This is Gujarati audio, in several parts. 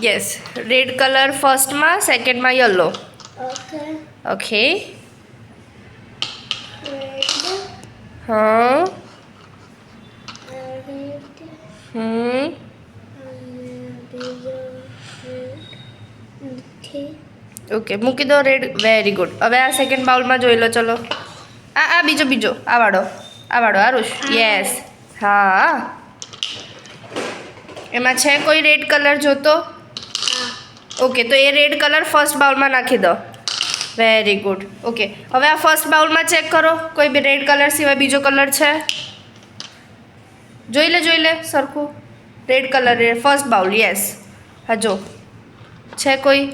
યસ, રેડ કલર ફર્સ્ટમાં, સેકન્ડમાં યલો. Okay okay. રેડ હા. રેડ હમ. અને બીજો રેડ નથી. ઓકે, મૂકી દો રેડ. Very good. હવે આ સેકન્ડ બાઉલમાં જોઈ લો. ચલો, આ બીજો આ વાળો આરુષ. યસ. હા, એમાં છે કોઈ રેડ કલર જોતો? હા ઓકે, તો એ રેડ કલર ફર્સ્ટ બાઉલમાં નાખી દો. Very good. ઓકે, હવે આ ફર્સ્ટ બાઉલમાં ચેક કરો, કોઈ બી રેડ કલર સિવાય બીજો કલર છે? જોઈ લે સરખું. Red colour first bowl. Yes. હા, જો છે કોઈ?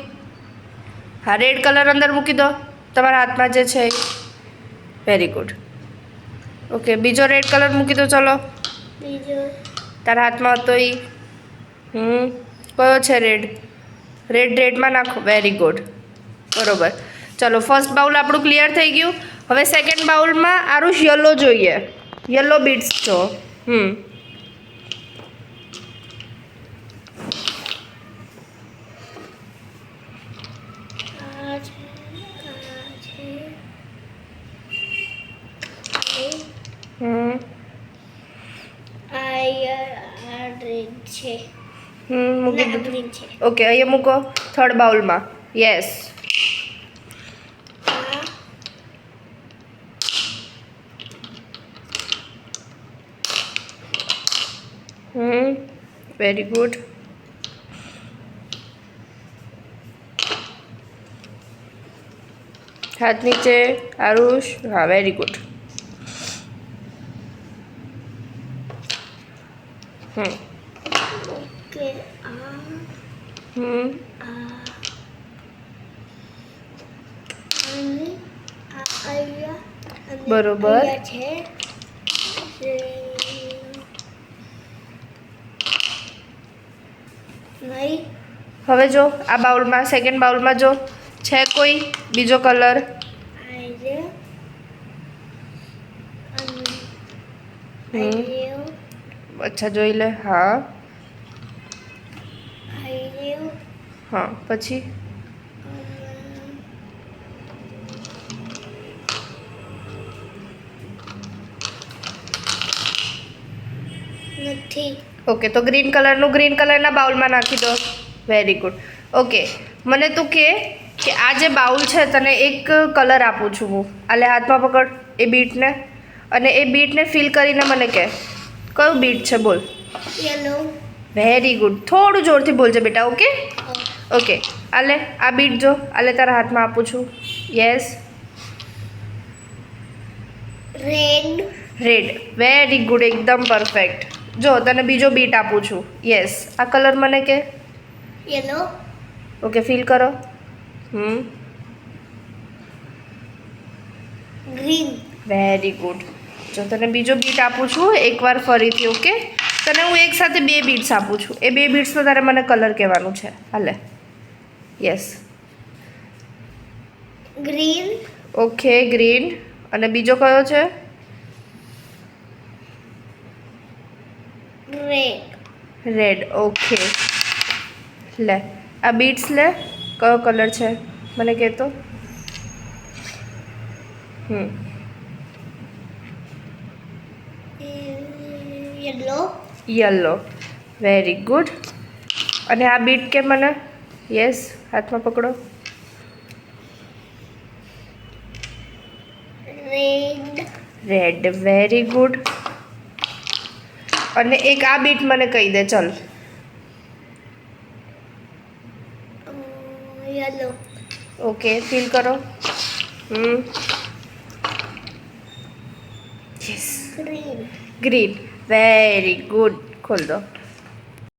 હા, રેડ કલર અંદર મૂકી દો તમારા હાથમાં જે છે. Very good. ઓકે, બીજો રેડ કલર મૂકી દો. ચલો, બીજો તારા હાથમાં હતો એ. કયો છે? રેડમાં નાખો. Very good. બરોબર. ચલો, ફર્સ્ટ બાઉલ આપણું ક્લિયર થઈ ગયું. હવે સેકન્ડ બાઉલમાં આરુષ યલો જોઈએ. યલો બીટ્સ જો. આ છે આ રેડ છે. મૂકી ના, દીધું. ગ્રીન છે. ઓકે, અહીંયા મૂકો થર્ડ બાઉલમાં. યસ. Very good. હાથ નીચે આરુષ. હા, વેરી ગુડ. ઓકે બરોબર. છે. નહીં. હવે જો આ બાઉલમાં, સેકન્ડ બાઉલમાં જો છે કોઈ બીજો કલર? અચ્છા, જોઈ લે. હા. હા, પછી નથી. ઓકે, તો ગ્રીન કલરના બાઉલમાં નાખી દો. Very good. ઓકે, મને તું કે આ જે બાઉલ છે, તને એક કલર આપું છું હું. આલે હાથમાં પકડ એ બીટને, અને એ બીટને ફીલ કરીને મને કહે કયું બીટ છે. બોલ. યલો. Very good. થોડું જોરથી બોલજે બેટા. ઓકે. ઓકે, આલે આ બીટ જો. આલે તારા હાથમાં આપું છું. યસ. રેડ. Very good. એકદમ પરફેક્ટ. જો તને બીજો બીટ આપું છું. યસ. આ કલર મને કે. યલો. ઓકે, ફીલ કરો. ગ્રીન. Very good. જો તને બીજો બીટ આપું છું એકવાર ફરીથી. ઓકે, તને હું એક સાથે બે બીટ્સ આપું છું. એ બે બીટ્સનો તારે મને કલર કહેવાનું છે. હાલે. યસ. ગ્રીન. Okay, green. અને બીજો કયો છે? રેડ. ઓકે, લે આ બીટ્સ લે. કયો કલર છે મને કહેતો? યલો. Very good. અને આ બીટ કે મને. યસ, હાથમાં પકડો. રેડ. Very good. અને એક આ બીટ મને કહી દે. ચલ. યલો. ઓકે, ફીલ કરો. Yes. Green. Green. Very good. ખોલ દો.